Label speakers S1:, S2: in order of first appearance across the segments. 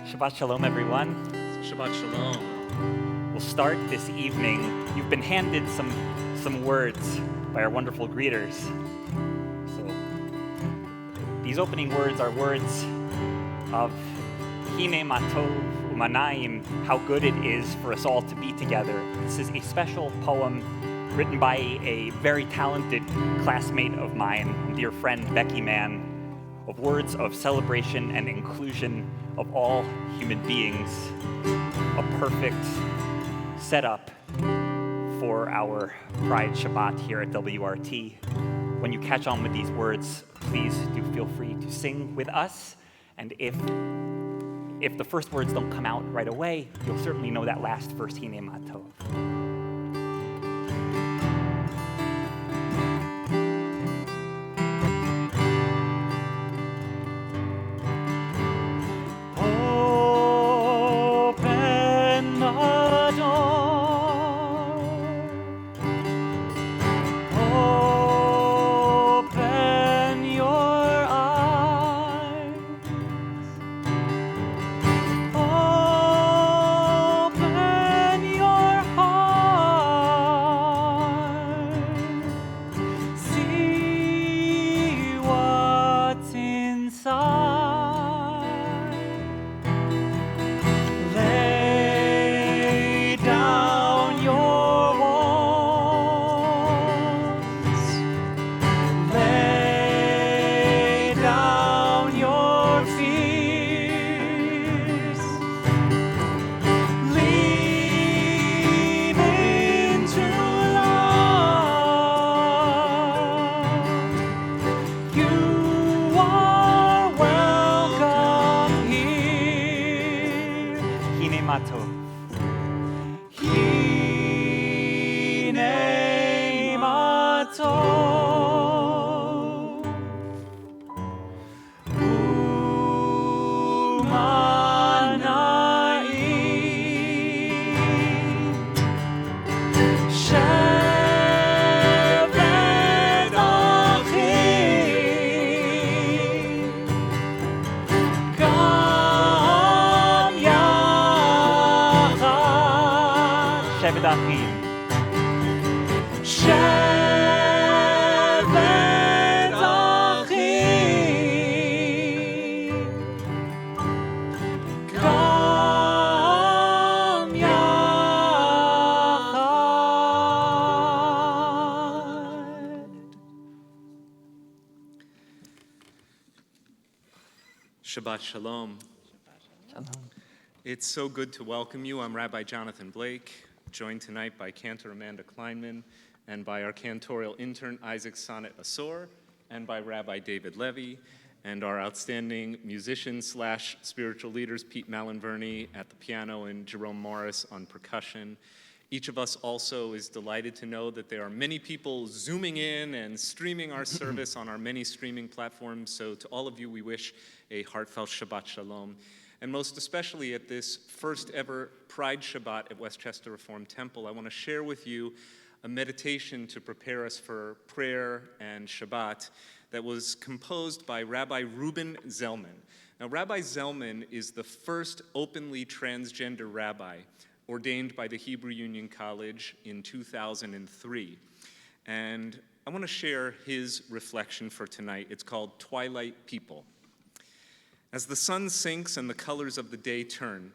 S1: Shabbat Shalom, everyone.
S2: Shabbat Shalom.
S1: We'll start this evening. You've been handed some words by our wonderful greeters. So these opening words are words of Hine Matov Umanayim, how good it is for us all to be together. This is a special poem written by a very talented classmate of mine, and dear friend Becky Mann, of words of celebration and inclusion of all human beings. A perfect setup for our Pride Shabbat here at WRT. When you catch on with these words, please do feel free to sing with us. And if the first words don't come out right away, you'll certainly know that last verse, Hine Matov.
S2: Shabbat Shalom. It's so good to welcome you. I'm Rabbi Jonathan Blake, joined tonight by Cantor Amanda Kleinman and by our cantorial intern Isaac Sonnet Asor and by Rabbi David Levy and our outstanding musicians/spiritual leaders Pete Malinverni at the piano and Jerome Morris on percussion. Each of us also is delighted to know that there are many people zooming in and streaming our service on our many streaming platforms. So to all of you, we wish a heartfelt Shabbat Shalom. And most especially at this first ever Pride Shabbat at Westchester Reformed Temple, I want to share with you a meditation to prepare us for prayer and Shabbat that was composed by Rabbi Reuben Zellman. Now, Rabbi Zellman is the first openly transgender rabbi ordained by the Hebrew Union College in 2003. And I want to share his reflection for tonight. It's called Twilight People. As the sun sinks and the colors of the day turn,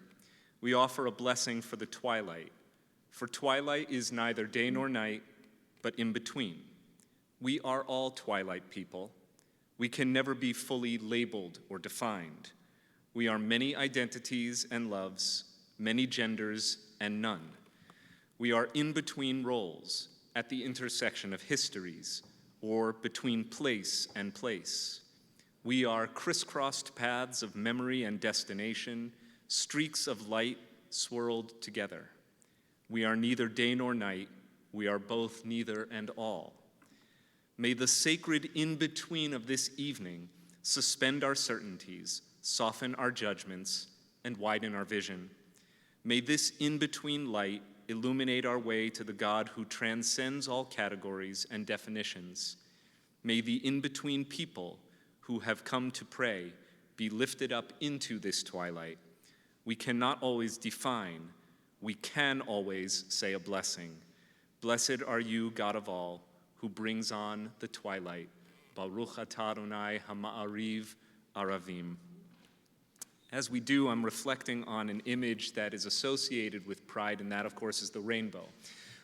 S2: we offer a blessing for the twilight. For twilight is neither day nor night, but in between. We are all twilight people. We can never be fully labeled or defined. We are many identities and loves, many genders and none. We are in between roles, at the intersection of histories, or between place and place. We are crisscrossed paths of memory and destination, streaks of light swirled together. We are neither day nor night, we are both neither and all. May the sacred in-between of this evening suspend our certainties, soften our judgments, and widen our vision. May this in-between light illuminate our way to the God who transcends all categories and definitions. May the in-between people who have come to pray be lifted up into this twilight. We cannot always define. We can always say a blessing. Blessed are you, God of all, who brings on the twilight. Baruch atah Adonai hama'ariv aravim. As we do, I'm reflecting on an image that is associated with pride, and that, of course, is the rainbow.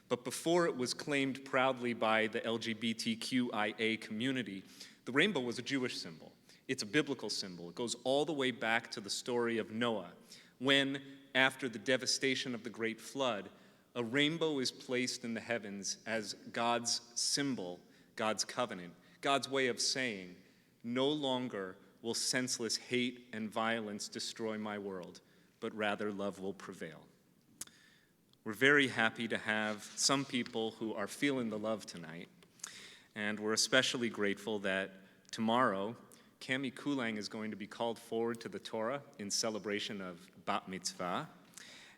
S2: But before it was claimed proudly by the LGBTQIA community, the rainbow was a Jewish symbol. It's a biblical symbol. It goes all the way back to the story of Noah, when, after the devastation of the great flood, a rainbow is placed in the heavens as God's symbol, God's covenant, God's way of saying, no longer will senseless hate and violence destroy my world, but rather love will prevail. We're very happy to have some people who are feeling the love tonight, and we're especially grateful that tomorrow, Cami Kulang is going to be called forward to the Torah in celebration of Bat Mitzvah,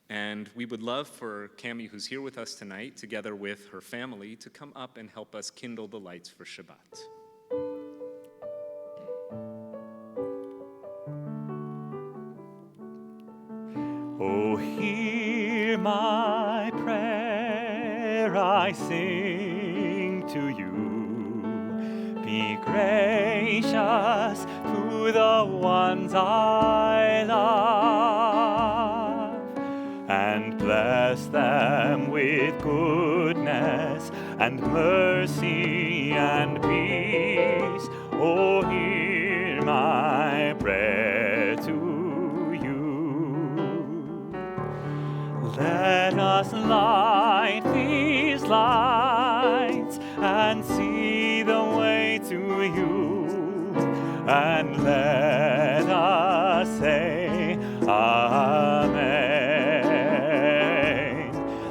S2: and we would love for Cami, who's here with us tonight, together with her family, to come up and help us kindle the lights for Shabbat.
S1: Oh, hear my prayer, I sing to you. Be gracious to the ones I love, and bless them with goodness and mercy and peace. Oh, hear my prayer to you. Let us light these lights and see the way to you, and let us say Amen.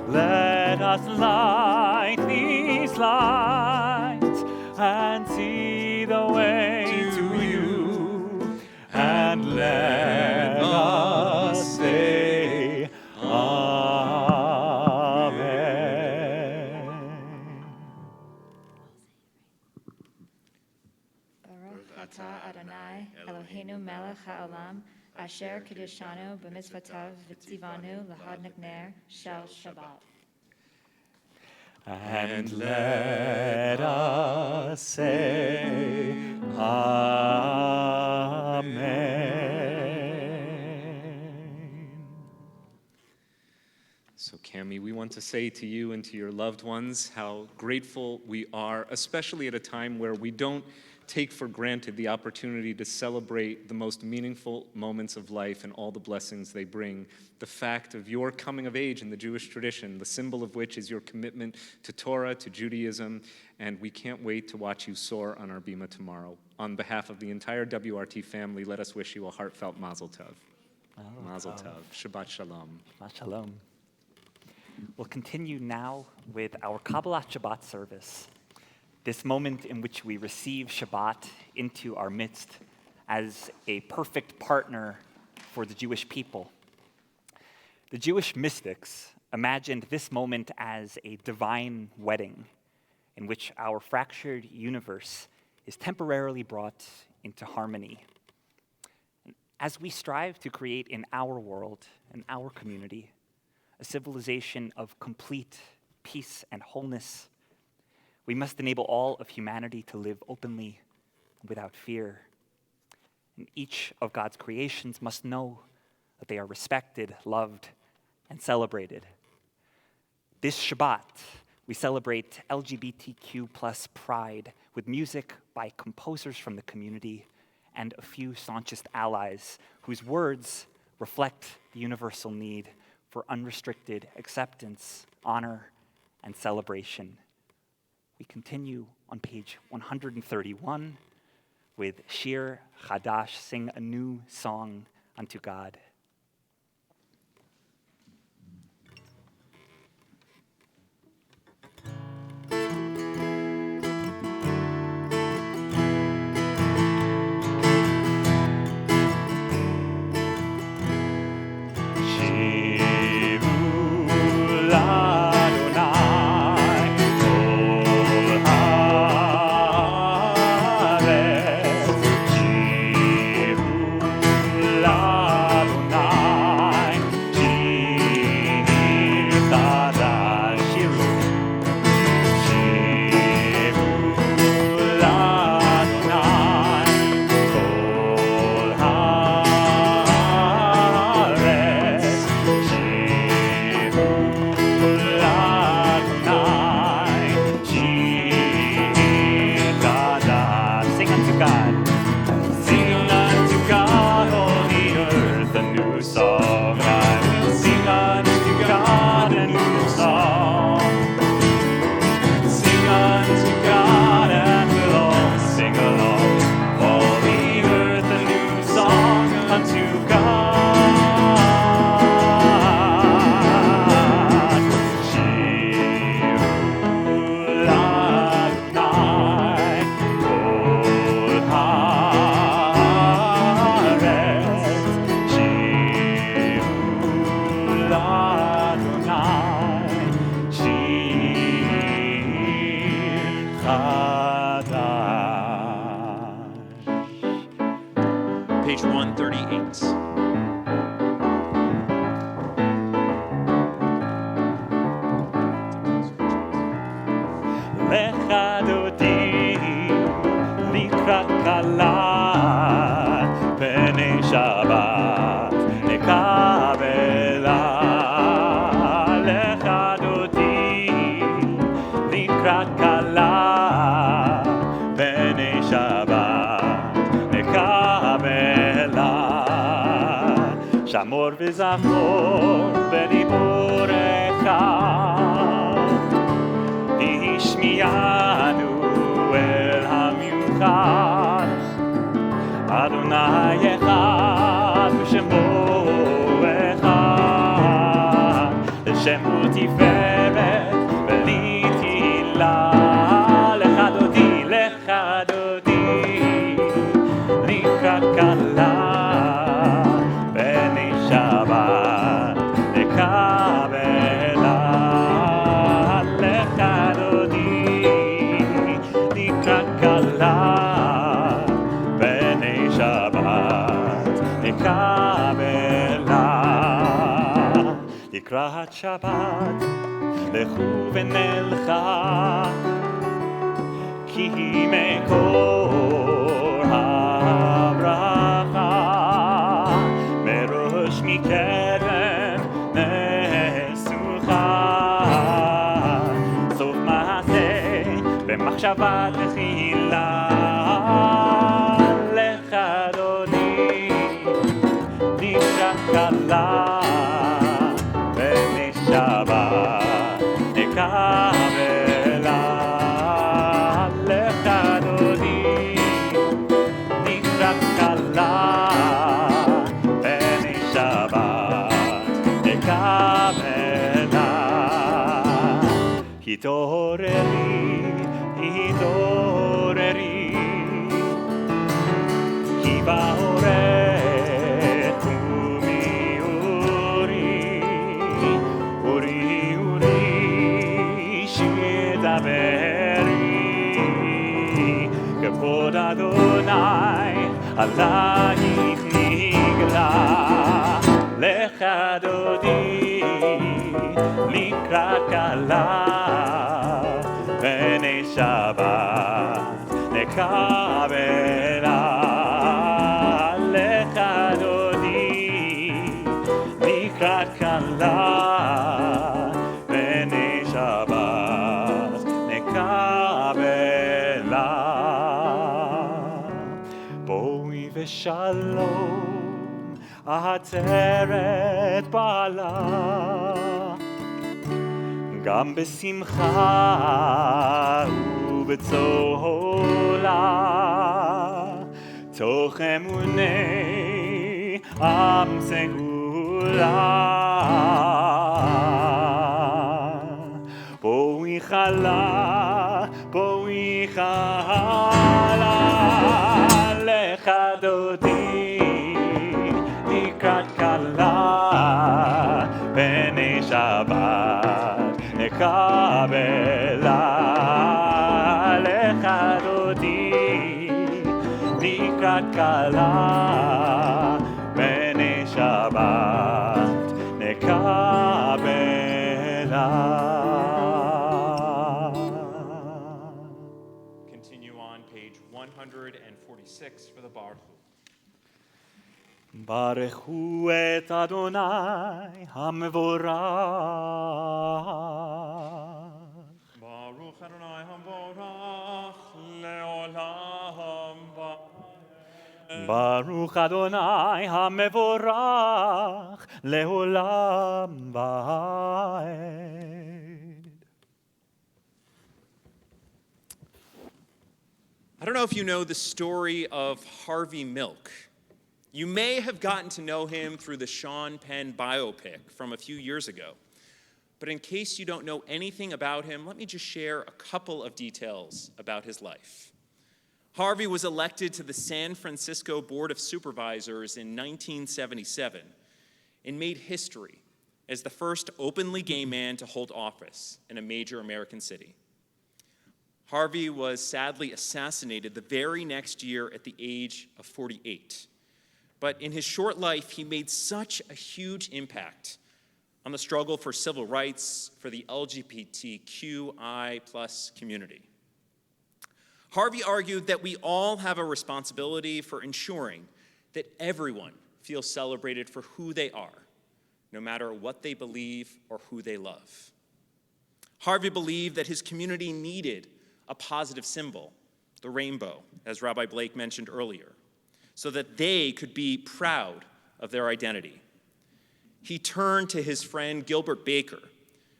S1: Let us light these lights and see the way to you, and let us say Amen.
S3: Baruch atah Adonai Eloheinu melech haolam asher kiddushanu b'mitzvotav v'tzivanu l'had nekner shel Shabbat.
S1: And let us say Amen.
S2: So, Cami, we want to say to you and to your loved ones how grateful we are, especially at a time where we don't take for granted the opportunity to celebrate the most meaningful moments of life and all the blessings they bring. The fact of your coming of age in the Jewish tradition, the symbol of which is your commitment to Torah, to Judaism, and we can't wait to watch you soar on our bima tomorrow. On behalf of the entire WRT family, let us wish you a heartfelt Mazel Tov. Mazel Tov. Shabbat Shalom.
S1: Shabbat Shalom. We'll continue now with our Kabbalat Shabbat service, this moment in which we receive Shabbat into our midst as a perfect partner for the Jewish people. The Jewish mystics imagined this moment as a divine wedding in which our fractured universe is temporarily brought into harmony. As we strive to create in our world, in our community, a civilization of complete peace and wholeness, we must enable all of humanity to live openly without fear. And each of God's creations must know that they are respected, loved, and celebrated. This Shabbat, we celebrate LGBTQ plus pride with music by composers from the community and a few staunchest allies whose words reflect the universal need for unrestricted acceptance, honor, and celebration. We continue on page 131 with Shir Chadash, sing a new song unto God. לך דודי לקראת כלה פני שבת נקבלה לך דודי לקראת כלה פני שבת נקבלה שמור וזכור בדיבורך השמיענו אל המיוחד אדוני אחד ושמו אחד לשם ותפארת ולתהילה לך דודי לקראת כלה פני שבת נקבלה לך דודי לקראת כלה פני שבת נקבלה לקראת שבת לכו ונלכה כי היא מקור הברכה מראש מקדם נסוכה סוף מעשה במחשבה תחילה לך דודי לקראת כלה פני שבת נקבלה לך דודי לקראת כלה פני שבת נקבלה התעוררי כי באורך קומי אורי שדברי כבוד אדוני עלייך נגלה לך דודי לקראת כלה פני שבת נקבלה לך דודי לקראת כלה פני שבת נקבלה בואי ושלום העצרת בעלה גם בשמחה ובצהלה תוך אמוני עם סגולה בואי חלה לך דודי לקראת כלה פני שבת נקבלה לך דודי לקראת כלה פני שבת נקבלה.
S4: Continue on page 146 for the Baruch.
S1: ברכו את אדוני המבורך
S4: Baruch Adonai HaMvorach le'olam va'ed.
S1: ברוך אדוני המבורך לעולם ועד.
S4: I don't know if you know the story of Harvey Milk. You may have gotten to know him through the Sean Penn biopic from a few years ago. But in case you don't know anything about him, let me just share a couple of details about his life. Harvey was elected to the San Francisco Board of Supervisors in 1977 and made history as the first openly gay man to hold office in a major American city. Harvey was sadly assassinated the very next year at the age of 48. But in his short life, he made such a huge impact on the struggle for civil rights for the LGBTQI plus community. Harvey argued that we all have a responsibility for ensuring that everyone feels celebrated for who they are, no matter what they believe or who they love. Harvey believed that his community needed a positive symbol, the rainbow, as Rabbi Blake mentioned earlier, so that they could be proud of their identity. He turned to his friend Gilbert Baker,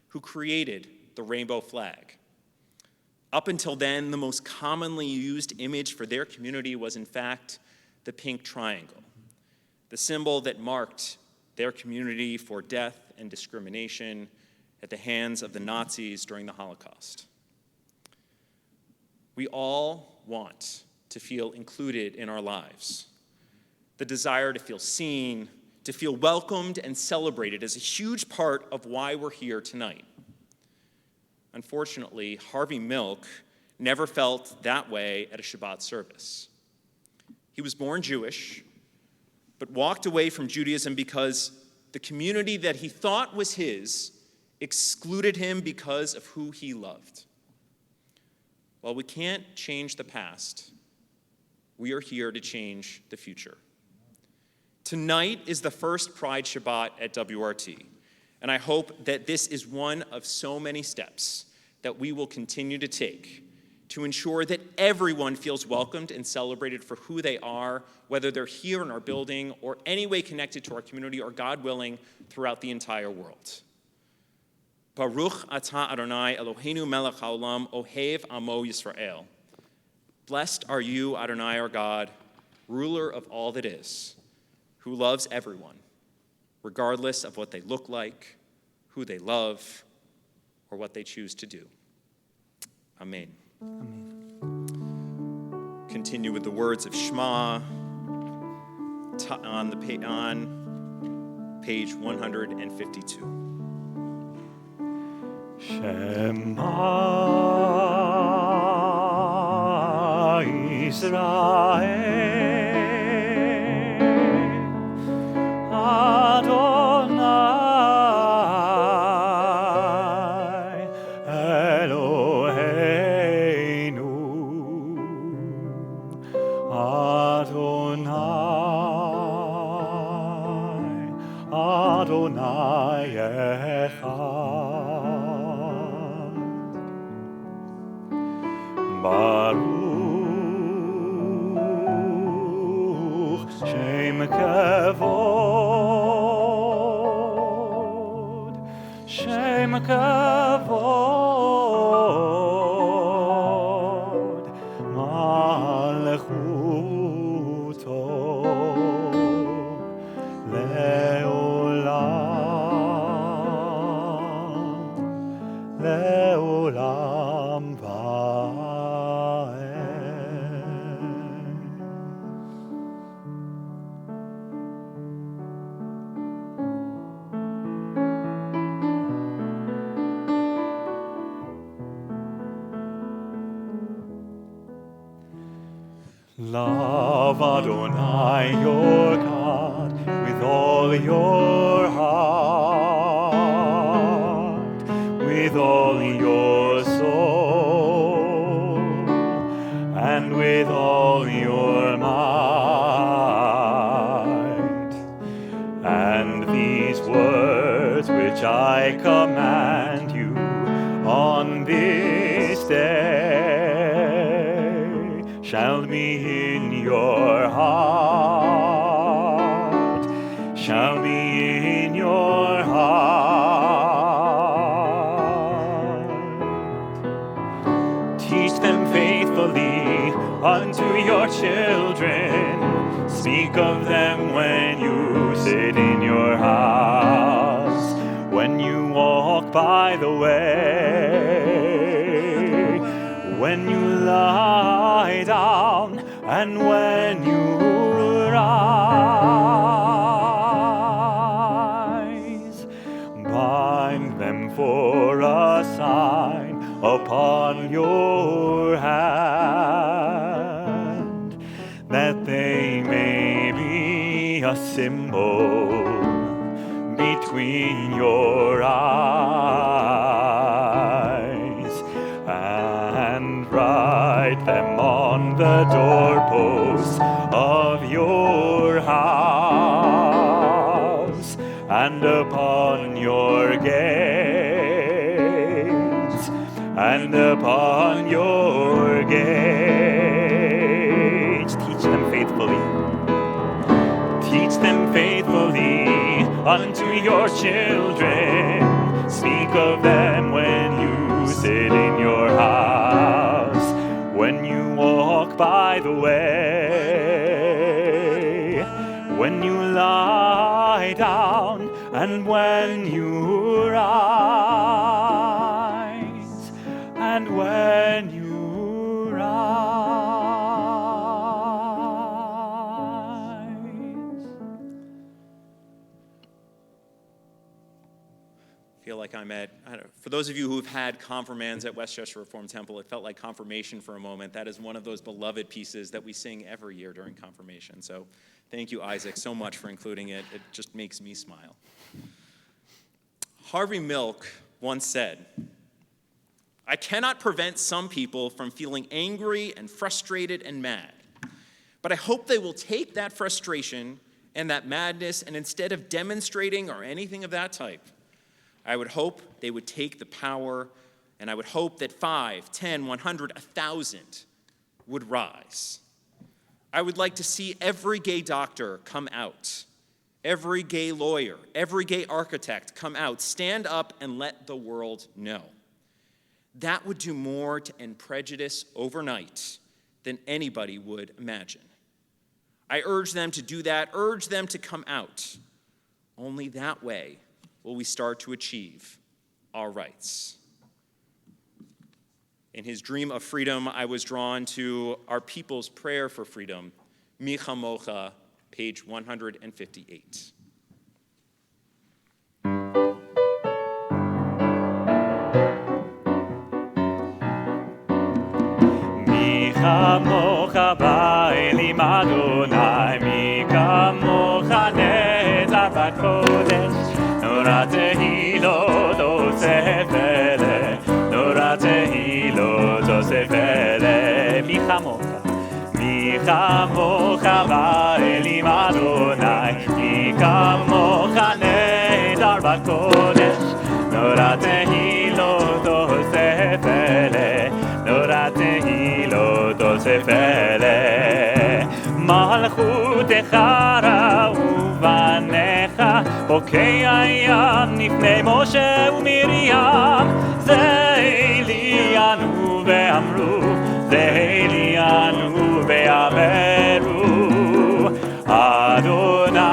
S4: who created the rainbow flag. Up until then, the most commonly used image for their community was, in fact, the pink triangle, the symbol that marked their community for death and discrimination at the hands of the Nazis during the Holocaust. We all want to feel included in our lives. The desire to feel seen, to feel welcomed and celebrated is a huge part of why we're here tonight. Unfortunately, Harvey Milk never felt that way at a Shabbat service. He was born Jewish, but walked away from Judaism because the community that he thought was his excluded him because of who he loved. While we can't change the past, we are here to change the future. Tonight is the first Pride Shabbat at WRT, and I hope that this is one of so many steps that we will continue to take to ensure that everyone feels welcomed and celebrated for who they are, whether they're here in our building or any way connected to our community or, God willing, throughout the entire world. Baruch atah Adonai Eloheinu melech haolam ohev amo Yisrael. Blessed are you, Adonai our God, ruler of all that is, who loves everyone, regardless of what they look like, who they love, or what they choose to do. Amen.
S1: Amen.
S4: Continue with the words of Shema on page 152.
S1: Shema Yisrael Adonai Eloheinu Adonai Echad Baruch Shem Kavod Malchuto Leolam Vaed. Love Adonai your God with all your heart, with all your soul, and with all your might. And these words which I command you on this day shall be in your heart, shall be in your heart. Teach them faithfully unto your children. Speak of them when you sit in your house, when you walk by the way, when you lie down, and when you rise. Bind them for a sign upon your hand, that they may be a symbol between between your eyes, and write them on the doorposts of your house, and upon your gates, and upon your gates. Teach them faithfully. Teach them faithfully unto your children. Speak of them when you sit in your house, when you walk by the way, when you lie down, and when you rise, and when you rise.
S4: Feel like I'm at, for those of you who've had confirmands at Westchester Reformed Temple, it felt like confirmation for a moment. That is one of those beloved pieces that we sing every year during confirmation. So thank you, Isaac, so much for including it. It just makes me smile. Harvey Milk once said, "I cannot prevent some people from feeling angry and frustrated and mad, but I hope they will take that frustration and that madness, and instead of demonstrating or anything of that type, I would hope they would take the power, and I would hope that 5, 10, 100, 1,000 would rise. I would like to see every gay doctor come out, every gay lawyer, every gay architect come out, stand up and let the world know. That would do more to end prejudice overnight than anybody would imagine. I urge them to do that, urge them to come out. Only that way will we start to achieve our rights." In his dream of freedom, I was drawn to our people's prayer for freedom, Mi Chamocha, page 158.
S1: Mi chamocha ba'elim Adonai, mi kamocha nezar b'kodesh. Nora tehilo tosefele, Nora tehilo tosefele. Mi chamocha ba'elim Adonai, mi kamocha nezar b'kodesh. Nora tehilo tosefele, Nora tehilo tosefele. Malchutecha ra'u banecha, חוקי הים לפני משה ומרים, זה אלינו ואמרו, זה אלינו ואמרו, אדוני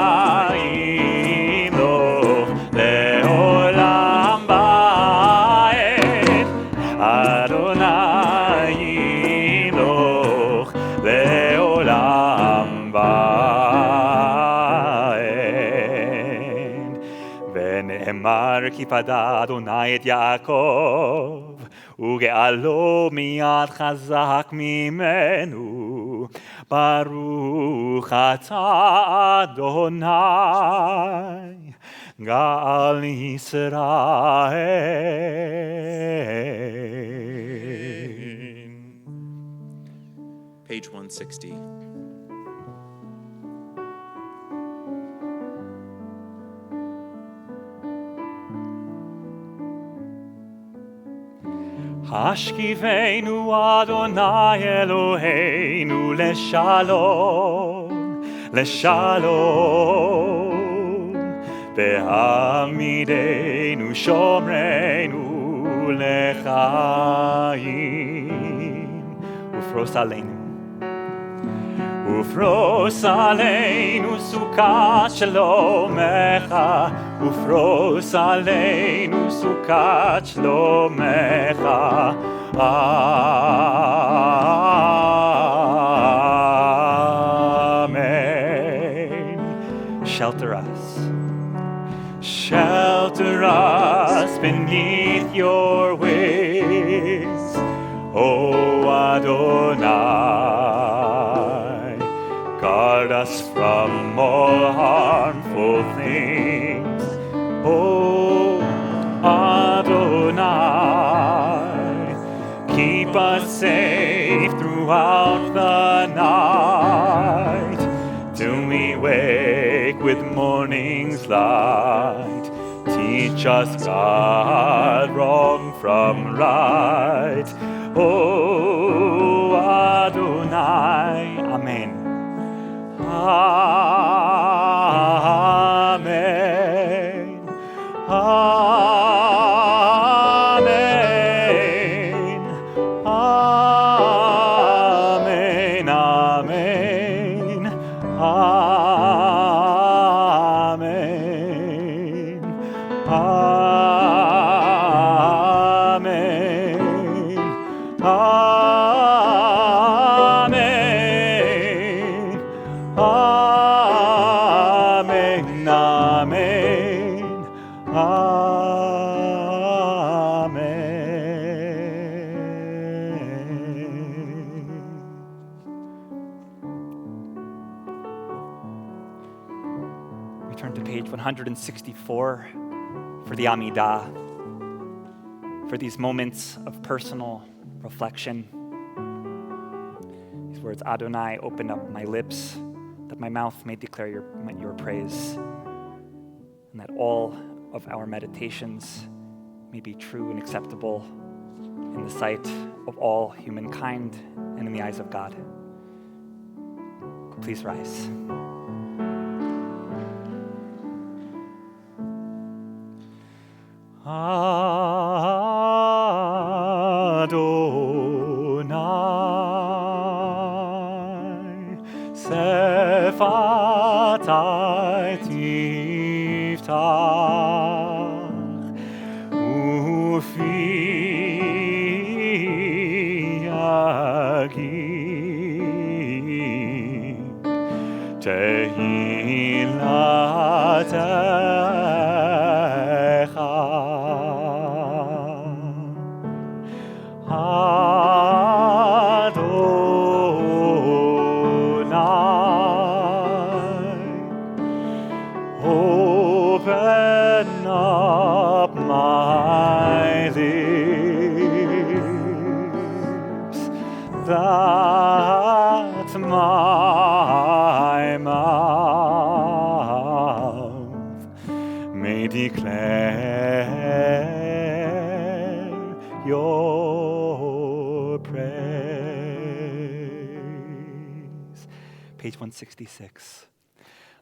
S1: ימלוך לעולם ועד, אדוני ימלוך לעולם ועד. ונאמר כי פדה אדוני את יעקב, וגאלו מיד חזק ממנו. ברוך אתה אדוני, גאל ישראל.
S4: Page 160.
S1: השכיבנו אדוני אלוהינו לשלום, לשלום, והעמידנו שומרנו לחיים, ופרוס עלינו. ופרוס עלינו סוכת שלומך, ופרוס עלינו סוכת שלומך. Amen. Shelter us. Shelter us beneath your wings, O Adonai. Guard us from all harmful things, O safe throughout the night, till we wake with morning's light. Teach us, God, wrong from right. Oh, Adonai. Amen. Amen. Amen. Amen. Amen. Amen. Amen. Amen. Amen. We turn to page 164 for the Amidah, for these moments of personal reflection. These words, Adonai, open up my lips, that my mouth may declare your praise, and that all of our meditations may be true and acceptable in the sight of all humankind and in the eyes of God. Please rise. Adonai, Sefatai Tiftach, Ufi Yagid, Tehilatecha. Open up my lips, that my mouth may declare your praise. Page 166.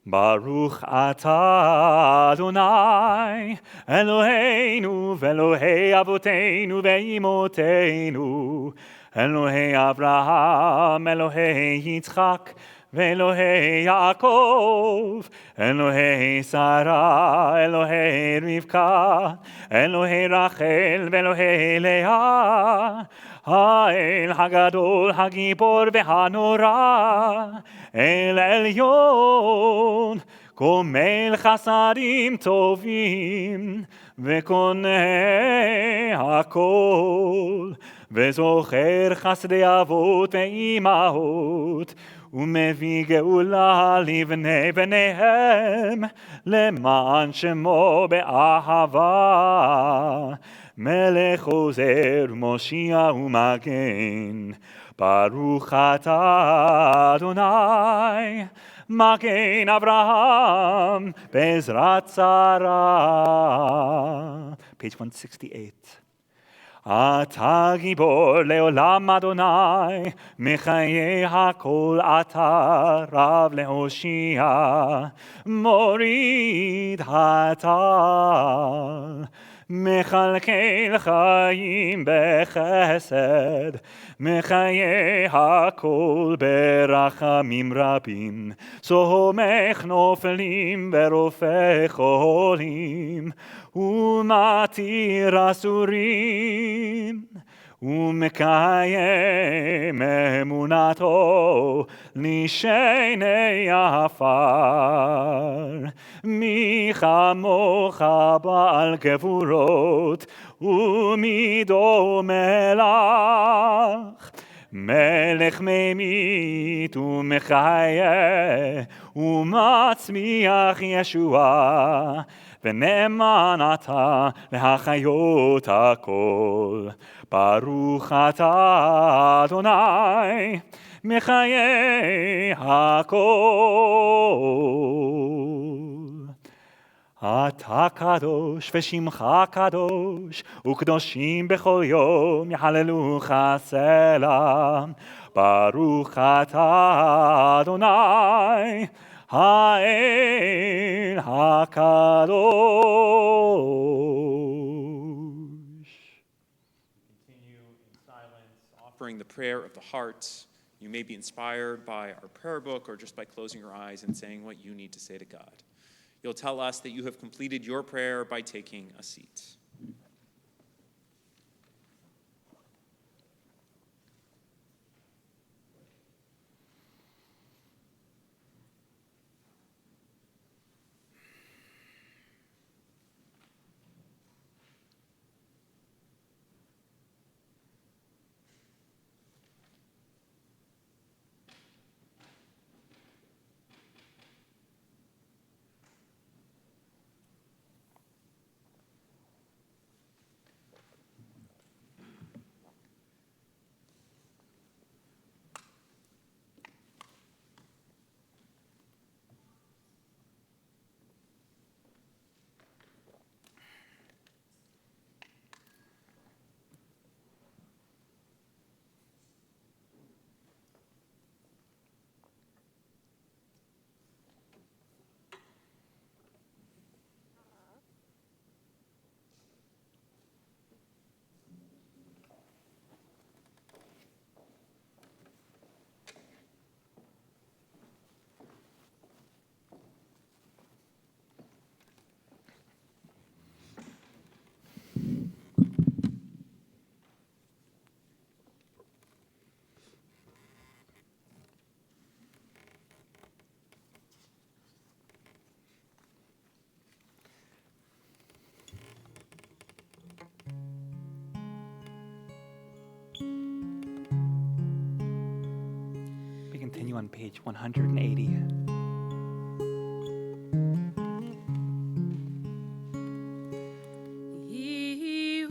S1: Baruch atah Adonai, Eloheinu ve'Elohei avoteinu ve'imoteinu, Elohei Avraham, Elohei Yitzchak, ve'Elohei Yaakov, Elohei Sarah, Elohei Rivka, Elohei Rachel, ve'Elohei Leah, האל הגדול, הגיבור והנורא, אל עליון, גומל חסדים טובים, וקונה הכל, וזוכר חסדי אבות ואימהות, ומביא גאולה לבני בניהם, למען שמו באהבה. מלך עוזר מושיע ומגן, ברוך אתה אדוני, מגן אברהם בעזרת שרה. Page 168. אתה גיבור לעולם אדוני, מחיי הכל אתה רב להושיע, מוריד הטל. מכלכל חיים בחסד, מחיי הכל ברחמים רבים, סומך נופלים ורופא חולים, ומתיר אסורים, ומקיים אמונתו לשני עפר. מי כמוך בעל גבורות ומי דומה לך, מלך ממית ומחיה ומצמיח ישועה, ונאמן אתה להחיות הכל. ברוך אתה אדוני מחיי הכל. אתה קדוש ושמך קדוש, וקדושים בכל יום יחללוך סלע. ברוך אתה אדוני האל הקדוש.
S4: Continue in silence, offering the prayer of the heart. You may be inspired by our prayer book or just by closing your eyes and saying what you need to say to God. You'll tell us that you have completed your prayer by taking a seat.
S1: We continue on page 180. יהיו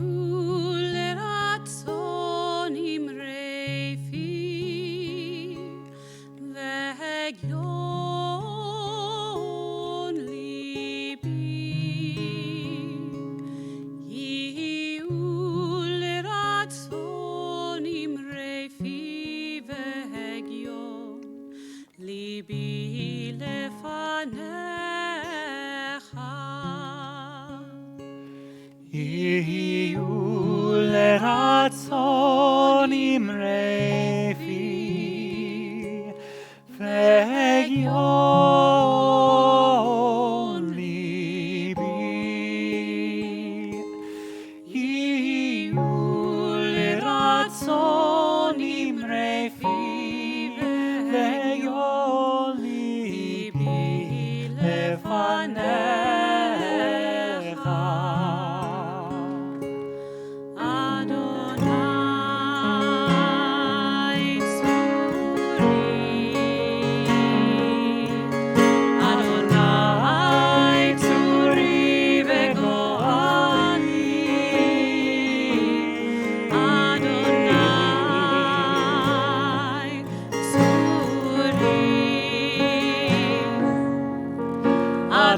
S1: לרצון אמרי פי והגיון ליבי. יהיו לרצון אמרי פי והגיון ליבי לפניך.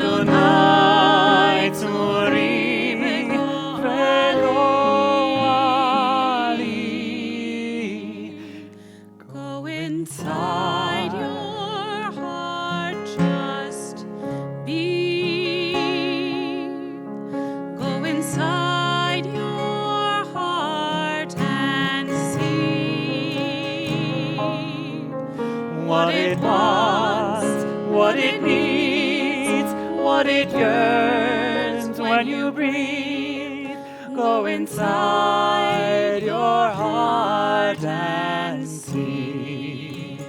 S1: Adonai tzuri v'goali. Go inside your heart, just be. Go inside your heart and see what it wants, what it needs, what it yearns when you breathe. Go inside your heart and see.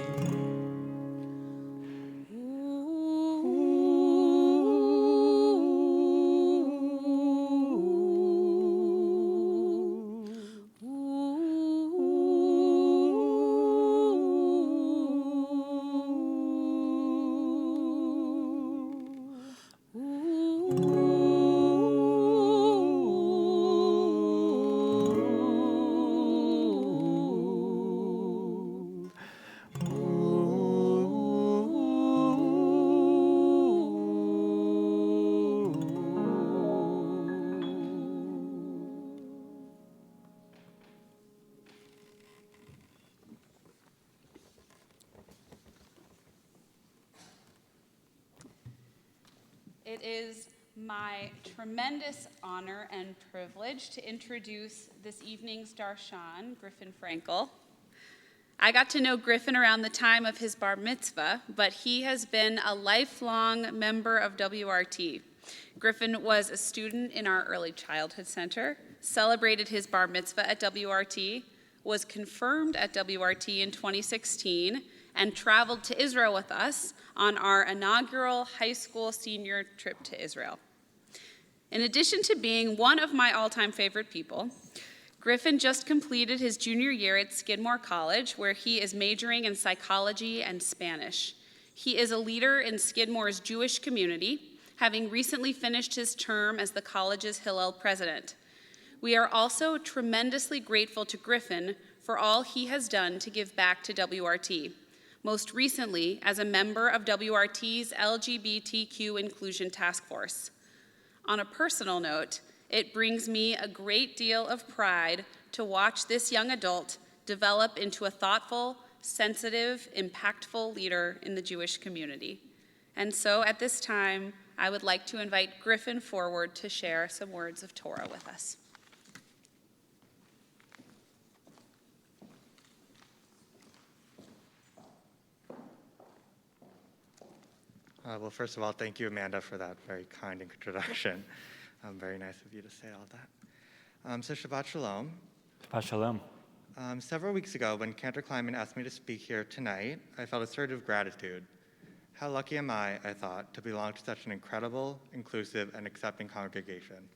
S1: Ooh.
S5: It is my tremendous honor and privilege to introduce this evening's darshan, Griffin Frankel. I got to know Griffin around the time of his bar mitzvah, but he has been a lifelong member of WRT. Griffin was a student in our early childhood center, celebrated his bar mitzvah at WRT, was confirmed at WRT in 2016, and traveled to Israel with us on our inaugural high school senior trip to Israel. In addition to being one of my all-time favorite people, Griffin just completed his junior year at Skidmore College, where he is majoring in psychology and Spanish. He is a leader in Skidmore's Jewish community, having recently finished his term as the college's Hillel president. We are also tremendously grateful to Griffin for all he has done to give back to WRT, most recently as a member of WRT's LGBTQ Inclusion Task Force. On a personal note, it brings me a great deal of pride to watch this young adult develop into a thoughtful, sensitive, impactful leader in the Jewish community. And so at this time, I would like to invite Griffin forward to share some words of Torah with us.
S6: Well, first of all, thank you, Amanda, for that very kind introduction. Very nice of you to say all that. So Shabbat Shalom.
S1: Shabbat Shalom.
S6: Several weeks ago, when Cantor Kleinman asked me to speak here tonight, I felt a surge of gratitude. How lucky am I thought, to belong to such an incredible, inclusive, and accepting congregation.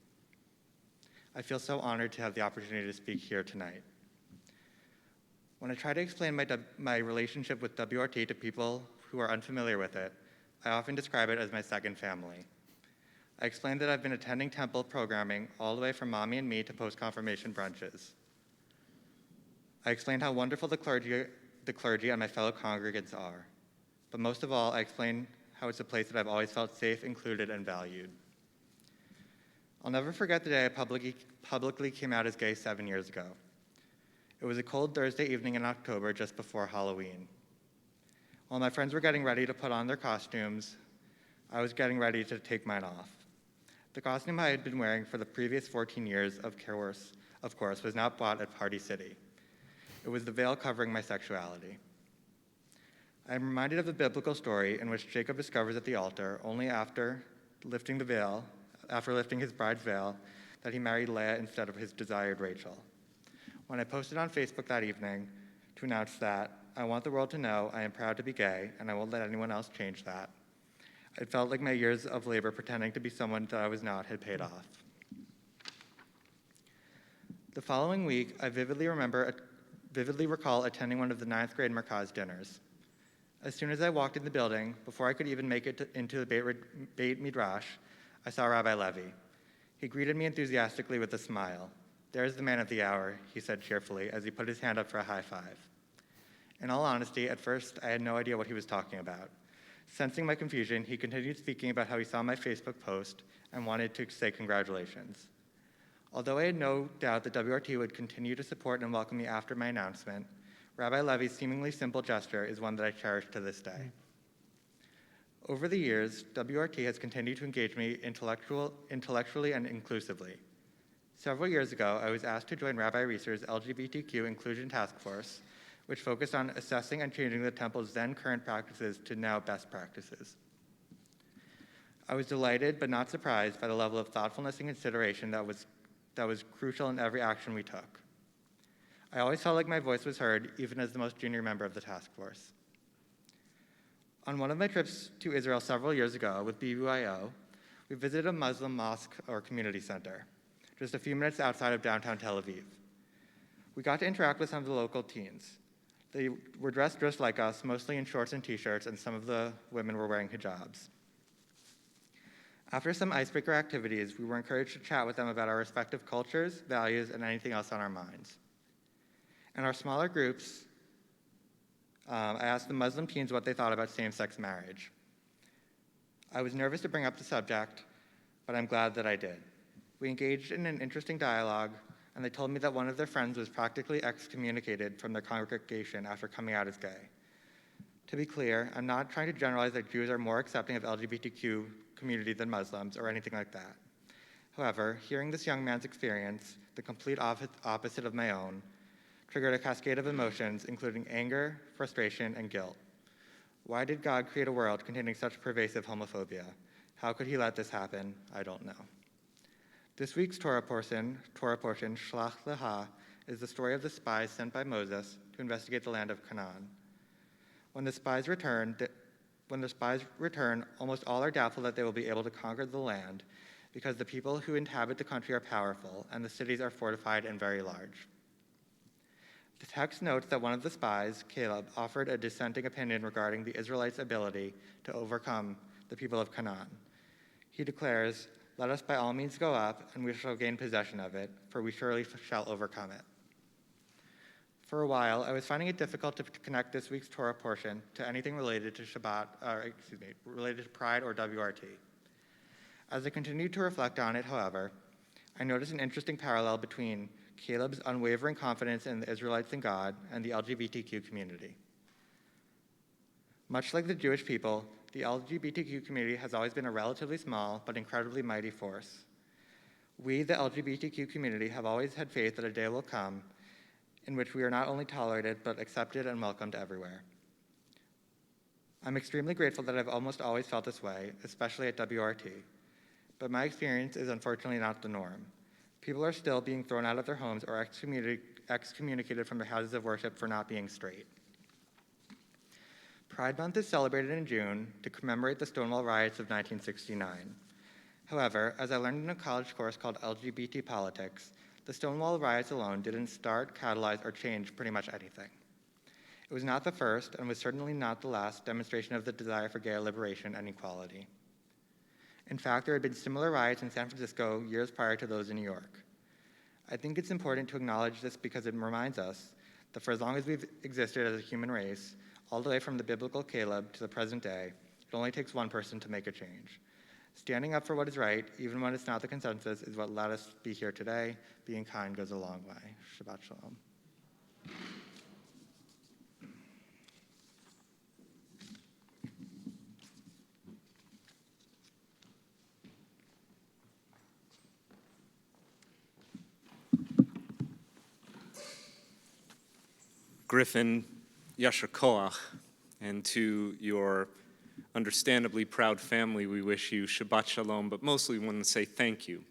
S6: I feel so honored to have the opportunity to speak here tonight. When I try to explain my relationship with WRT to people who are unfamiliar with it, I often describe it as my second family. I explained that I've been attending temple programming all the way from mommy and me to post-confirmation brunches. I explained how wonderful the clergy and my fellow congregants are. But most of all, I explained how it's a place that I've always felt safe, included, and valued. I'll never forget the day I publicly came out as gay 7 years ago. It was a cold Thursday evening in October just before Halloween. While my friends were getting ready to put on their costumes, I was getting ready to take mine off. The costume I had been wearing for the previous 14 years, of course, was now bought at Party City. It was the veil covering my sexuality. I am reminded of the biblical story in which Jacob discovers at the altar, only after lifting his bride's veil, that he married Leah instead of his desired Rachel. When I posted on Facebook that evening to announce that, I want the world to know I am proud to be gay, and I won't let anyone else change that, it felt like my years of labor pretending to be someone that I was not had paid off. The following week, I vividly recall attending one of the 9th grade Merkaz dinners. As soon as I walked in the building, before I could even make it into the Beit Midrash, I saw Rabbi Levy. He greeted me enthusiastically with a smile. "There's the man of the hour," he said cheerfully as he put his hand up for a high five. In all honesty, at first, I had no idea what he was talking about. Sensing my confusion, he continued speaking about how he saw my Facebook post and wanted to say congratulations. Although I had no doubt that WRT would continue to support and welcome me after my announcement, Rabbi Levy's seemingly simple gesture is one that I cherish to this day. Over the years, WRT has continued to engage me intellectually and inclusively. Several years ago, I was asked to join Rabbi Reeser's LGBTQ Inclusion Task Force, which focused on assessing and changing the temple's then current practices to now best practices. I was delighted but not surprised by the level of thoughtfulness and consideration that was crucial in every action we took. I always felt like my voice was heard, even as the most junior member of the task force. On one of my trips to Israel several years ago with BYO, we visited a Muslim mosque or community center, just a few minutes outside of downtown Tel Aviv. We got to interact with some of the local teens. They were dressed just like us, mostly in shorts and t-shirts, and some of the women were wearing hijabs. After some icebreaker activities, we were encouraged to chat with them about our respective cultures, values, and anything else on our minds. In our smaller groups, I asked the Muslim teens what they thought about same-sex marriage. I was nervous to bring up the subject, but I'm glad that I did. We engaged in an interesting dialogue, and they told me that one of their friends was practically excommunicated from their congregation after coming out as gay. To be clear, I'm not trying to generalize that Jews are more accepting of LGBTQ community than Muslims or anything like that. However, hearing this young man's experience, the complete opposite of my own, triggered a cascade of emotions, including anger, frustration, and guilt. Why did God create a world containing such pervasive homophobia? How could he let this happen? I don't know. This week's Torah portion, Shlach Leha, is the story of the spies sent by Moses to investigate the land of Canaan. When the spies return, almost all are doubtful that they will be able to conquer the land because the people who inhabit the country are powerful and the cities are fortified and very large. The text notes that one of the spies, Caleb, offered a dissenting opinion regarding the Israelites' ability to overcome the people of Canaan. He declares, "Let us by all means go up, and we shall gain possession of it, for we surely shall overcome it." For a while, I was finding it difficult to connect this week's Torah portion to anything related to related to Pride or WRT. As I continued to reflect on it, however, I noticed an interesting parallel between Caleb's unwavering confidence in the Israelites and God and the LGBTQ community. Much like the Jewish people, the LGBTQ community has always been a relatively small but incredibly mighty force. We, the LGBTQ community, have always had faith that a day will come in which we are not only tolerated, but accepted and welcomed everywhere. I'm extremely grateful that I've almost always felt this way, especially at WRT. But my experience is unfortunately not the norm. People are still being thrown out of their homes or excommunicated from their houses of worship for not being straight. Pride Month is celebrated in June to commemorate the Stonewall riots of 1969. However, as I learned in a college course called LGBT Politics, the Stonewall riots alone didn't start, catalyze, or change pretty much anything. It was not the first, and was certainly not the last, demonstration of the desire for gay liberation and equality. In fact, there had been similar riots in San Francisco years prior to those in New York. I think it's important to acknowledge this because it reminds us that for as long as we've existed as a human race, all the way from the biblical Caleb to the present day, it only takes one person to make a change. Standing up for what is right, even when it's not the consensus, is what let us be here today. Being kind goes a long way. Shabbat shalom.
S2: Griffin, Yasher Koach, and to your understandably proud family, we wish you Shabbat Shalom, but mostly we want to say thank you.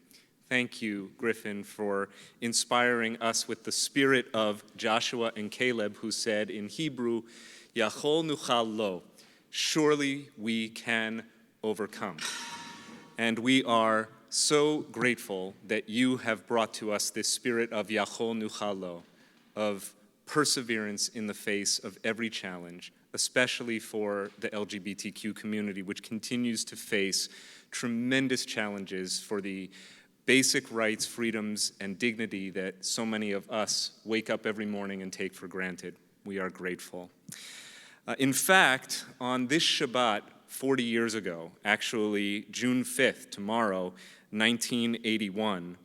S2: Thank you, Griffin, for inspiring us with the spirit of Joshua and Caleb, who said in Hebrew, Yachol nuchal lo, surely we can overcome. And we are so grateful that you have brought to us this spirit of Yachol nuchal lo, of perseverance in the face of every challenge, especially for the LGBTQ community, which continues to face tremendous challenges for the basic rights, freedoms, and dignity that so many of us wake up every morning and take for granted. We are grateful. In fact, on this Shabbat 40 years ago, actually June 5th, tomorrow, 1981,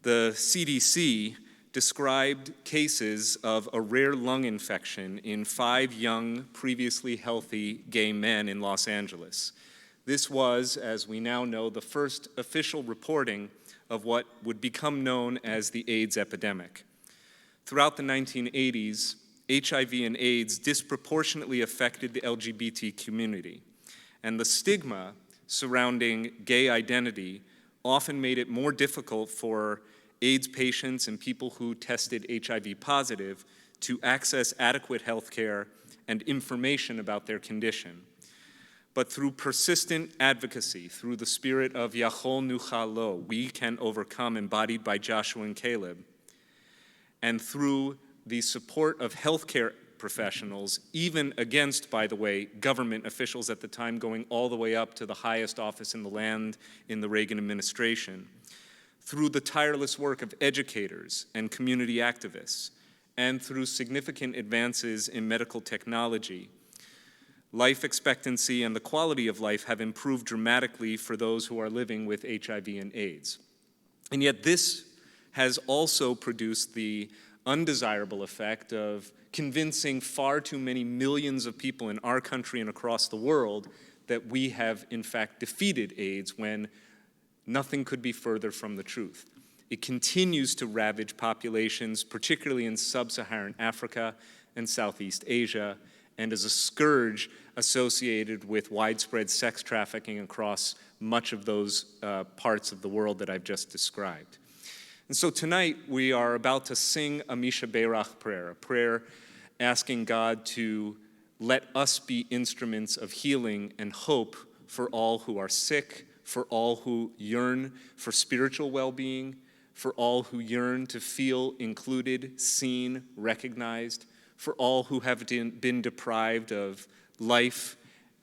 S2: the CDC described cases of a rare lung infection in 5 young, previously healthy gay men in Los Angeles. This was, as we now know, the first official reporting of what would become known as the AIDS epidemic. Throughout the 1980s, HIV and AIDS disproportionately affected the LGBT community, and the stigma surrounding gay identity often made it more difficult for AIDS patients and people who tested HIV positive to access adequate health care and information about their condition. But through persistent advocacy, through the spirit of Yachol nuchal lo, we can overcome, embodied by Joshua and Caleb, and through the support of healthcare professionals, even against, by the way, government officials at the time, going all the way up to the highest office in the land in the Reagan administration, through the tireless work of educators and community activists, and through significant advances in medical technology, life expectancy and the quality of life have improved dramatically for those who are living with HIV and AIDS. And yet this has also produced the undesirable effect of convincing far too many millions of people in our country and across the world that we have, in fact, defeated AIDS when nothing could be further from the truth. It continues to ravage populations, particularly in sub-Saharan Africa and Southeast Asia, and is a scourge associated with widespread sex trafficking across much of those parts of the world that I've just described. And so tonight we are about to sing a Misha Beirach prayer, a prayer asking God to let us be instruments of healing and hope for all who are sick, for all who yearn for spiritual well-being, for all who yearn to feel included, seen, recognized, for all who have been deprived of life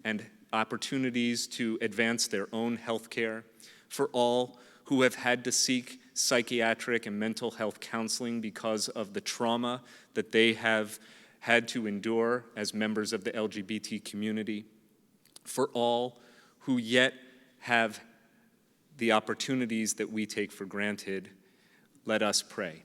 S2: and opportunities to advance their own health care, for all who have had to seek psychiatric and mental health counseling because of the trauma that they have had to endure as members of the LGBT community, for all who yet have the opportunities that we take for granted. Let us pray.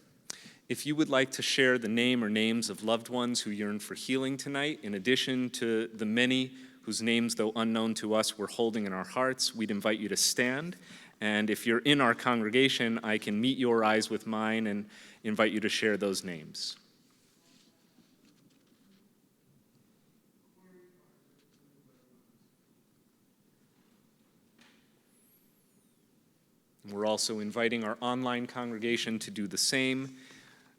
S2: If you would like to share the name or names of loved ones who yearn for healing tonight, in addition to the many whose names, though unknown to us, we're holding in our hearts, we'd invite you to stand. And if you're in our congregation, I can meet your eyes with mine and invite you to share those names. We're also inviting our online congregation to do the same.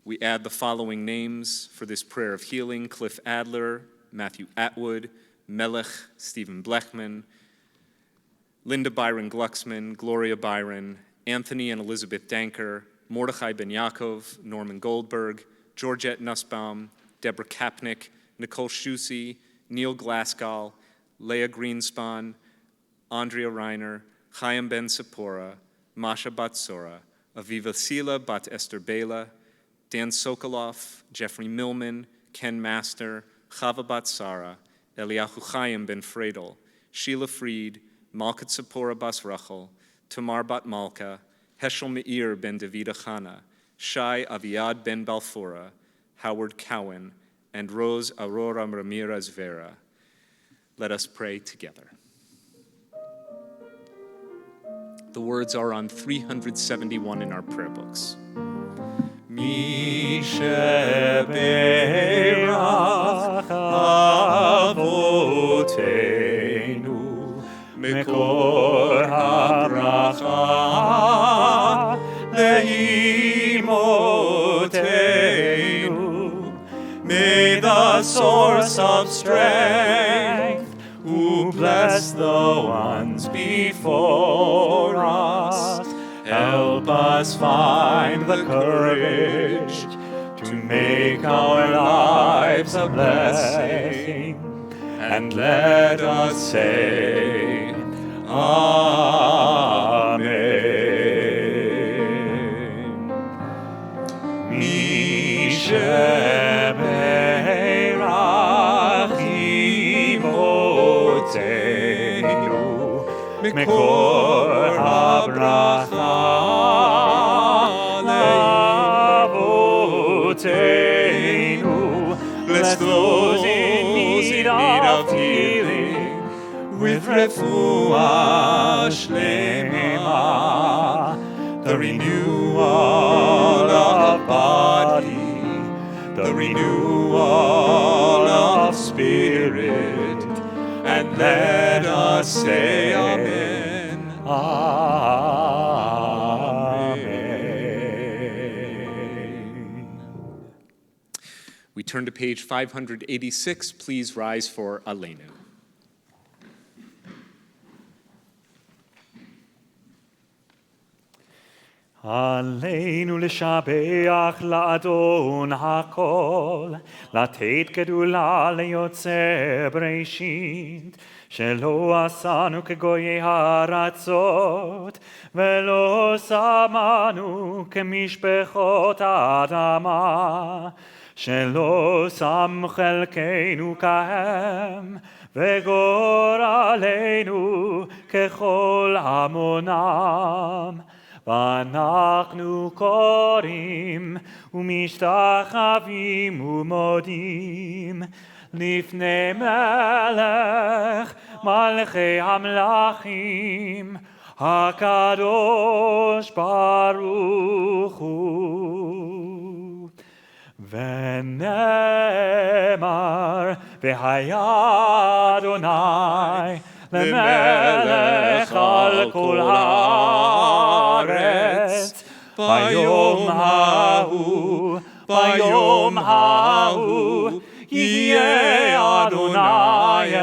S2: We add the following names for this prayer of healing: Cliff Adler, Matthew Atwood, Melech Stephen Blechman, Linda Byron Glucksman, Gloria Byron, Anthony and Elizabeth Danker, Mordechai Ben Yaakov, Norman Goldberg, Georgette Nussbaum, Deborah Kapnick, Nicole Schusse, Neil Glassgall, Leah Greenspan, Andrea Reiner, Chaim Ben Sapora, Masha Batsora, Aviva Sila Bat Esther Bela, Dan Sokolov, Jeffrey Millman, Ken Master, Chava Bat Sara, Eliyahu Chaim Ben Fredel, Sheila Fried, Malkat Sapora Bas Rachel, Tamar Bat Malka, Heschel Meir Ben Davida Chana, Shai Aviad Ben Balfora, Howard Cowan, and Rose Aurora Ramirez Vera. Let us pray together. The words are on 371 in our prayer books. Mi sheberach avoteinu mekor habracha leimotenu. May the source of strength who bless the ones before us, help us find the courage to make our lives a blessing, and let us say, Amen. Mi sheberach imotenu mekor habracha leavotenu. Bless those in need of healing with refuah shlema, the renewal of body, the renewal of spirit, and let us say Amen. Amen. We turn to page 586. Please rise for Aleinu.
S7: עלינו לשבח לאדון הכל, לתת גדולה ליוצר בראשית, שלא עשנו כגויי הארצות, ולא שמנו כמשפחות האדמה, שלא שם חלקנו כהם, וגורלנו ככל המונם. ואנחנו קוראים ומשתחווים ומודים לפני מלך מלכי המלכים, הקדוש ברוך הוא. ונאמר, והיה אדוני למלך על כל הארץ, ביום ההוא יהיה אדוני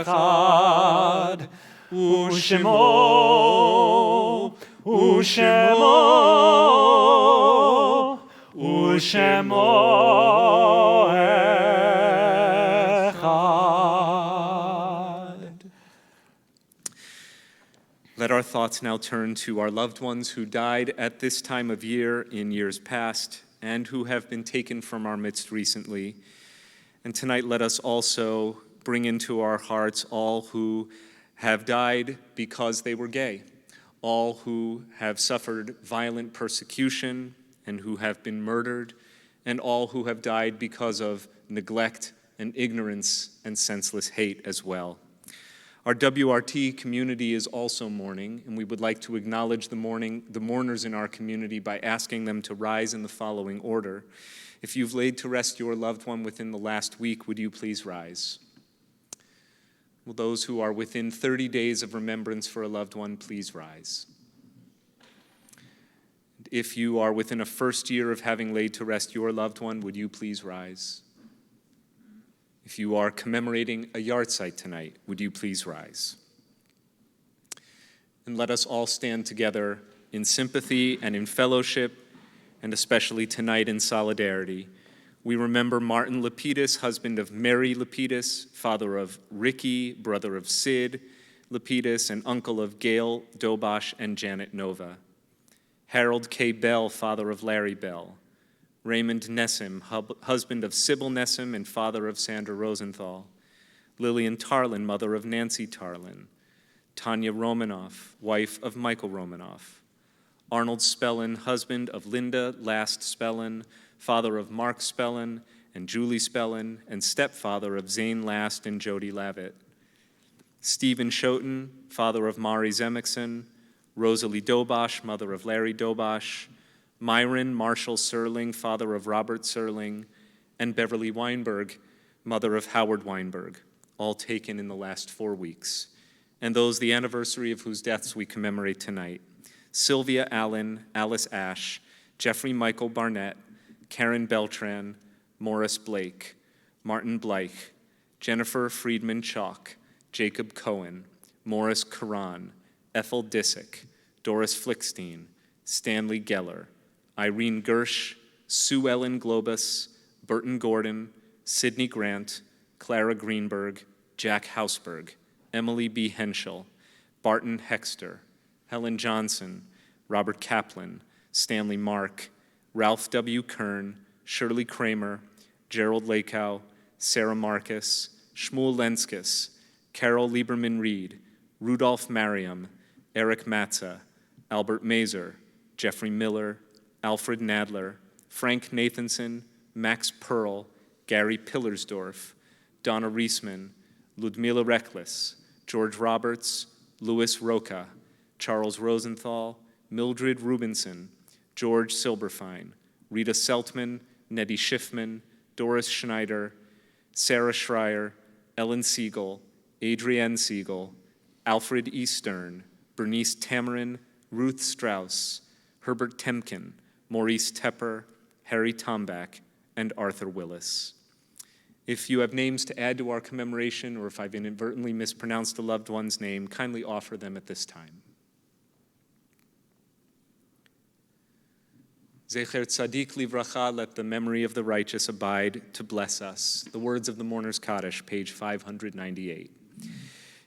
S7: אחד, ושמו אחד.
S2: Let our thoughts now turn to our loved ones who died at this time of year in years past and who have been taken from our midst recently. And tonight, let us also bring into our hearts all who have died because they were gay, all who have suffered violent persecution and who have been murdered, and all who have died because of neglect and ignorance and senseless hate as well. Our WRT community is also mourning, and we would like to acknowledge the mourners in our community by asking them to rise in the following order. If you've laid to rest your loved one within the last week, would you please rise? Will those who are within 30 days of remembrance for a loved one please rise? If you are within a first year of having laid to rest your loved one, would you please rise? If you are commemorating a yahrzeit tonight, would you please rise? And let us all stand together in sympathy and in fellowship, and especially tonight in solidarity. We remember Martin Lapidus, husband of Mary Lapidus, father of Ricky, brother of Sid Lapidus, and uncle of Gail Dobosh and Janet Nova. Harold K. Bell, father of Larry Bell. Raymond Nessim, husband of Sybil Nessim and father of Sandra Rosenthal. Lillian Tarlin, mother of Nancy Tarlin. Tanya Romanoff, wife of Michael Romanoff. Arnold Spellin, husband of Linda Last Spellin, father of Mark Spellin and Julie Spellin, and stepfather of Zane Last and Jody Lavitt. Stephen Schoten, father of Mari Zemekson. Rosalie Dobosh, mother of Larry Dobosh. Myron Marshall Serling, father of Robert Serling, and Beverly Weinberg, mother of Howard Weinberg, all taken in the last 4 weeks, and those the anniversary of whose deaths we commemorate tonight. Sylvia Allen, Alice Ash, Jeffrey Michael Barnett, Karen Beltran, Morris Blake, Martin Bleich, Jennifer Friedman Chalk, Jacob Cohen, Morris Karan, Ethel Disick, Doris Flickstein, Stanley Geller, Irene Gersh, Sue Ellen Globus, Burton Gordon, Sidney Grant, Clara Greenberg, Jack Hausberg, Emily B. Henschel, Barton Hexter, Helen Johnson, Robert Kaplan, Stanley Mark, Ralph W. Kern, Shirley Kramer, Gerald Lakow, Sarah Marcus, Shmuel Lenskis, Carol Lieberman Reed, Rudolph Mariam, Eric Matza, Albert Mazer, Jeffrey Miller, Alfred Nadler, Frank Nathanson, Max Pearl, Gary Pillersdorf, Donna Reisman, Ludmila Reckless, George Roberts, Louis Roca, Charles Rosenthal, Mildred Rubinson, George Silberfein, Rita Seltman, Nettie Schiffman, Doris Schneider, Sarah Schreier, Ellen Siegel, Adrienne Siegel, Alfred E. Stern, Bernice Tamarin, Ruth Strauss, Herbert Temkin, Maurice Tepper, Harry Tombach, and Arthur Willis. If you have names to add to our commemoration, or if I've inadvertently mispronounced a loved one's name, kindly offer them at this time. Zecher Tzadik Livracha, let the memory of the righteous abide to bless us. The words of the Mourner's Kaddish, page 598.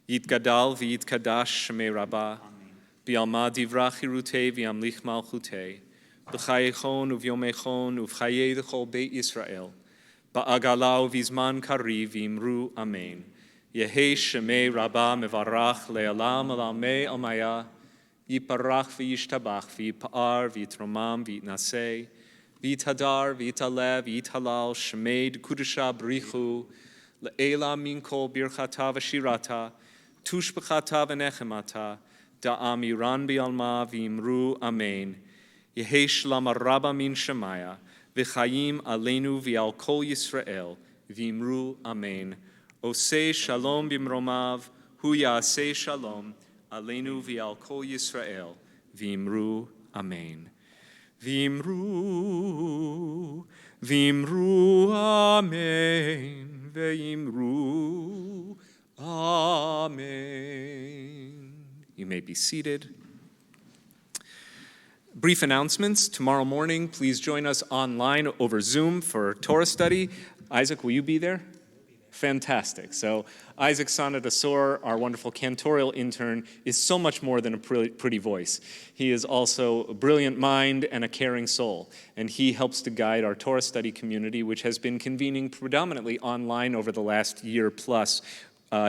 S2: Yitgadal v'yitkadash shemei Rabbah, bi'alma divrach hirutei v'yamlich malchutei, b'chayechon uvyomechon uv'chayei d'chol Beit Yisrael, ba'agalau v'izman kariv v'imru amen. Yehei shemei Rabbah mevarach le'alam alamei almaya, Yiparach v'yishtabach v'yipa'ar v'yitromam v'yitnasei v'yitadar v'yitalev v'yithalal shemed kudusha brichu Le'ela min kol birchata v'shirata, tushbechata v'nechemata, da'am yiran bi'alma v'imru amen. Yehi shlama rabba min shemaya, v'chayim aleinu v'al kol Yisrael, v'imru amen. Osei shalom b'mromav, hu ya'asei shalom, aleinu v'al kol Yisrael, v'imru amen. V'imru, v'imru amen, v'imru amen. You may be seated. Brief announcements. Tomorrow morning, please join us online over Zoom for Torah study. Isaac, will you be there? Fantastic. So Isaac Sanadasor, our wonderful cantorial intern, is so much more than a pretty voice. He is also a brilliant mind and a caring soul, and he helps to guide our Torah study community, which has been convening predominantly online over the last year plus.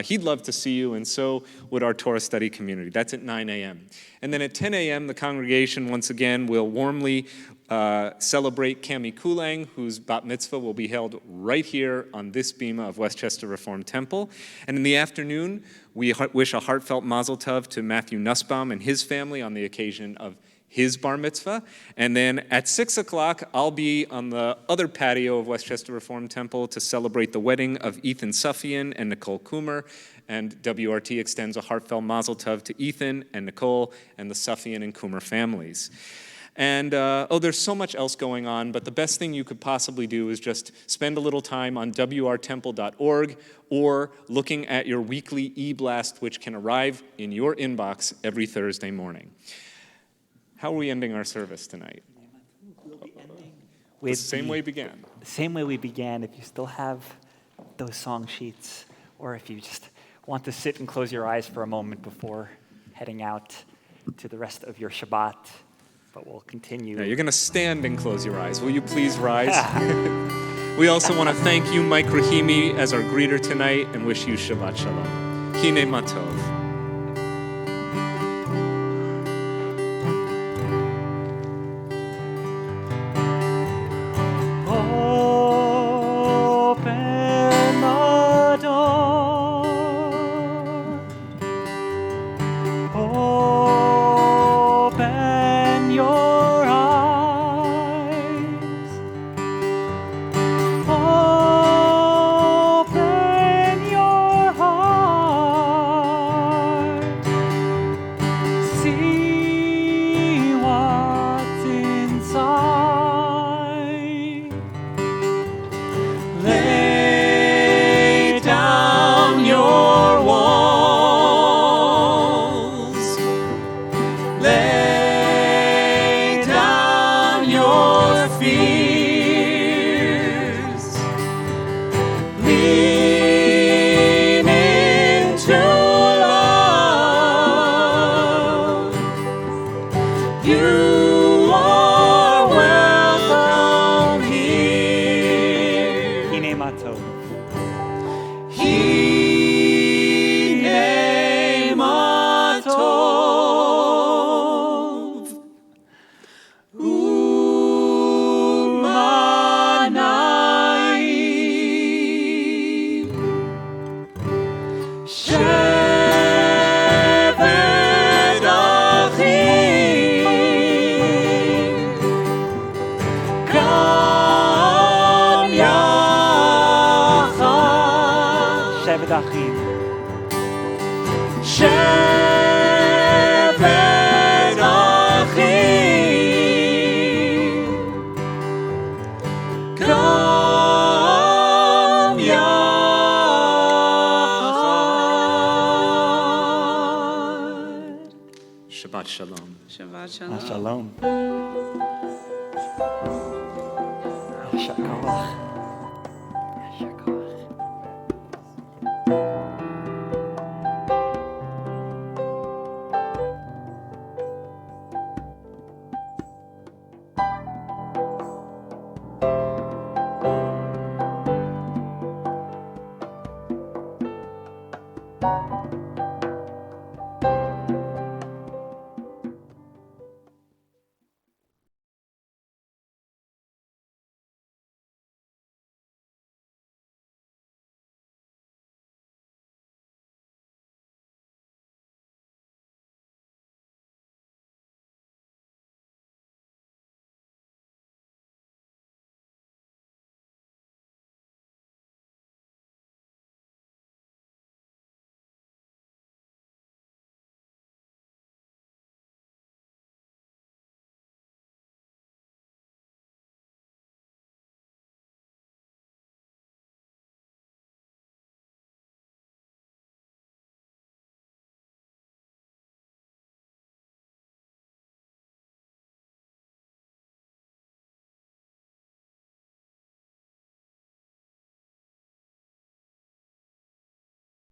S2: He'd love to see you, and so would our Torah study community. That's at 9 a.m. And then at 10 a.m., the congregation, once again, will warmly celebrate Cami Kulang, whose bat mitzvah will be held right here on this bima of Westchester Reformed Temple. And in the afternoon, we wish a heartfelt mazel tov to Matthew Nussbaum and his family on the occasion of his bar mitzvah. And then at 6 o'clock, I'll be on the other patio of Westchester Reformed Temple to celebrate the wedding of Ethan Suffian and Nicole Coomer. And WRT extends a heartfelt mazel tov to Ethan and Nicole and the Suffian and Coomer families. And, there's so much else going on, but the best thing you could possibly do is just spend a little time on wrtemple.org or looking at your weekly e-blast, which can arrive in your inbox every Thursday morning. How are we ending our service tonight?
S1: We'll be ending
S2: The same way we began.
S1: The same way we began. If you still have those song sheets, or if you just want to sit and close your eyes for a moment before heading out to the rest of your Shabbat, but we'll continue.
S2: Now, you're going to stand and close your eyes. Will you please rise? We also want to thank you, Mike Rahimi, as our greeter tonight, and wish you Shabbat Shalom. Hine Matov.
S7: Open the door. Open your eyes. Open your heart. See what's inside. Lay down your walls. Lay down your fears. Lean into love. You are welcome here.
S1: Hine Matov.
S7: Hine matov. Umanayim. Shevet achim. Gam yachad.
S1: Shevet Achim.
S7: Shevet achim. Gam yachad.
S2: Shabbat Shalom.
S5: Shabbat Shalom.
S1: Shalom. Yasher koach. Yasher koach.